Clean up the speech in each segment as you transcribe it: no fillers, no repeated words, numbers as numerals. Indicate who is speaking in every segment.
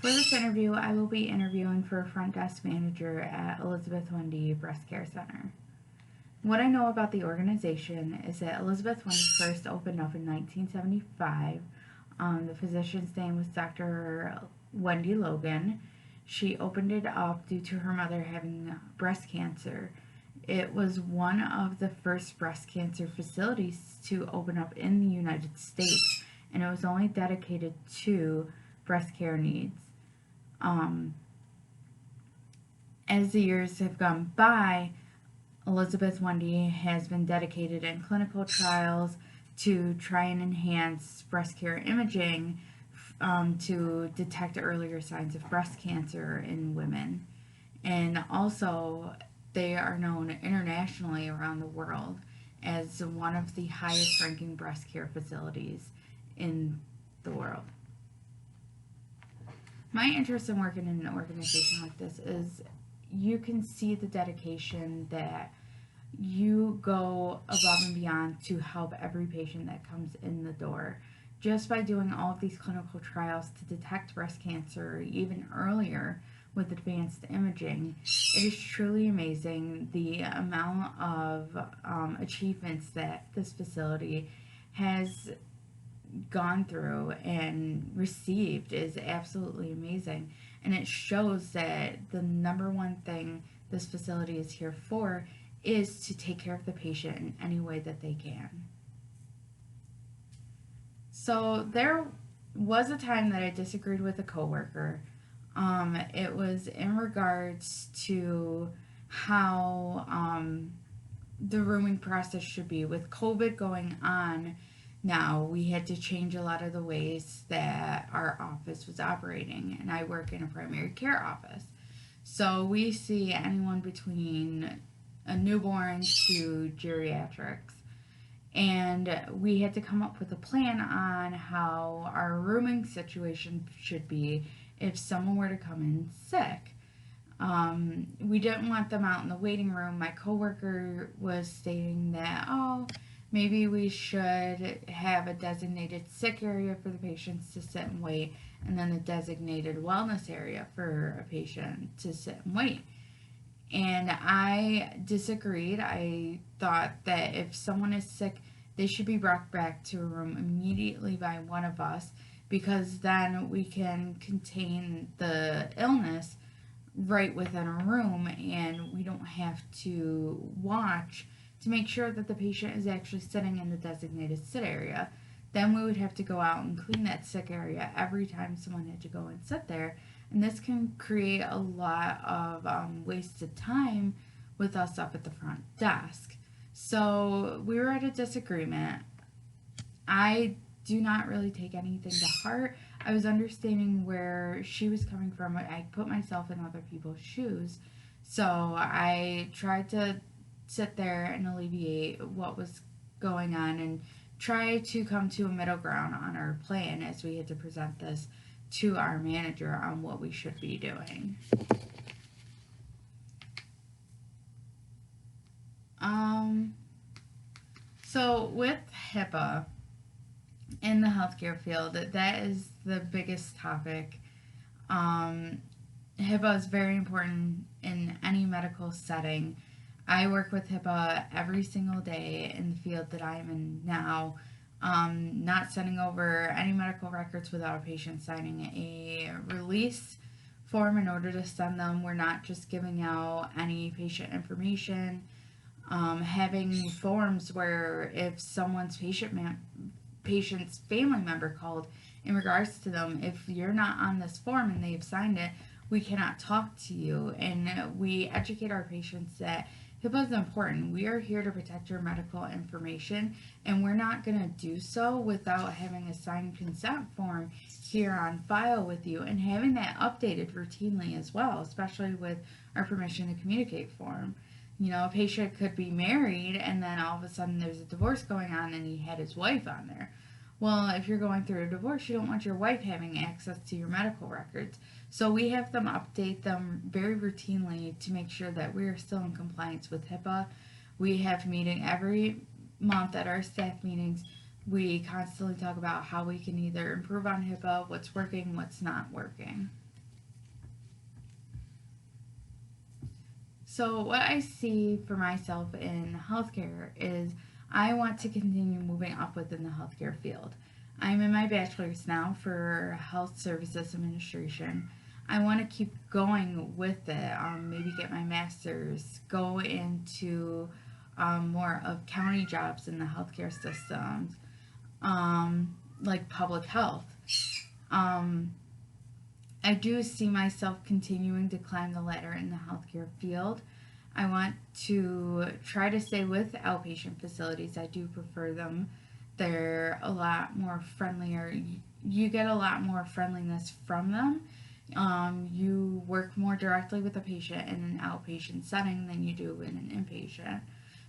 Speaker 1: For this interview, I will be interviewing for a front desk manager at Elizabeth Wendy Breast Care Center. What I know about the organization is that Elizabeth Wendy first opened up in 1975. The physician's name was Dr. Wendy Logan. She opened it up due to her mother having breast cancer. It was one of the first breast cancer facilities to open up in the United States, and it was only dedicated to breast care needs. Um, as the years have gone by, Elizabeth Wendy has been dedicated in clinical trials to try and enhance breast care imaging to detect earlier signs of breast cancer in women. And also, they are known internationally around the world as one of the highest ranking breast care facilities in the world. My interest in working in an organization like this is you can see the dedication that you go above and beyond to help every patient that comes in the door. Just by doing all of these clinical trials to detect breast cancer even earlier with advanced imaging, it is truly amazing the amount of achievements that this facility has gone through and received is absolutely amazing. And it shows that the number one thing this facility is here for is to take care of the patient in any way that they can. So there was a time that I disagreed with a coworker. It was in regards to how the rooming process should be. With COVID going on now, we had to change a lot of the ways that our office was operating, and I work in a primary care office. So we see anyone between a newborn to geriatrics. And we had to come up with a plan on how our rooming situation should be if someone were to come in sick. We didn't want them out in the waiting room. My coworker was stating that, oh, maybe we should have a designated sick area for the patients to sit and wait, and then a designated wellness area for a patient to sit and wait. And I disagreed. I thought that if someone is sick, they should be brought back to a room immediately by one of us, because then we can contain the illness right within a room and we don't have to watch to make sure that the patient is actually sitting in the designated sit area. Then we would have to go out and clean that sick area every time someone had to go and sit there. And this can create a lot of wasted time with us up at the front desk. So we were at a disagreement. I do not really take anything to heart. I was understanding where she was coming from. I put myself in other people's shoes. So I tried to sit there and alleviate what was going on and try to come to a middle ground on our plan as we had to present this to our manager on what we should be doing. Um, so with HIPAA in the healthcare field, that is the biggest topic. HIPAA is very important in any medical setting. I work with HIPAA every single day in the field that I'm in now. Not sending over any medical records without a patient signing a release form in order to send them. We're not just giving out any patient information. Having forms where if someone's patient's family member called in regards to them, if you're not on this form and they've signed it, we cannot talk to you. And we educate our patients that HIPAA is important. We are here to protect your medical information, and we're not going to do so without having a signed consent form here on file with you and having that updated routinely as well, especially with our permission to communicate form. You know, a patient could be married and then all of a sudden there's a divorce going on and he had his wife on there. Well, if you're going through a divorce, you don't want your wife having access to your medical records. So we have them update them very routinely to make sure that we are still in compliance with HIPAA. We have meeting every month at our staff meetings. We constantly talk about how we can either improve on HIPAA, what's working, what's not working. So, what I see for myself in healthcare is I want to continue moving up within the healthcare field. I'm in my bachelor's now for health services administration. I want to keep going with it, maybe get my master's, go into more of county jobs in the healthcare systems, like public health. Um, I do see myself continuing to climb the ladder in the healthcare field. I want to try to stay with outpatient facilities. I do prefer them. They're a lot more friendlier. You get a lot more friendliness from them. You work more directly with the patient in an outpatient setting than you do in an inpatient.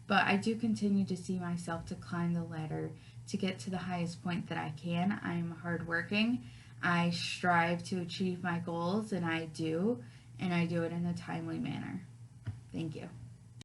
Speaker 1: But I do continue to see myself to climb the ladder to get to the highest point that I can. I'm hardworking. I strive to achieve my goals, and I do it in a timely manner. Thank you.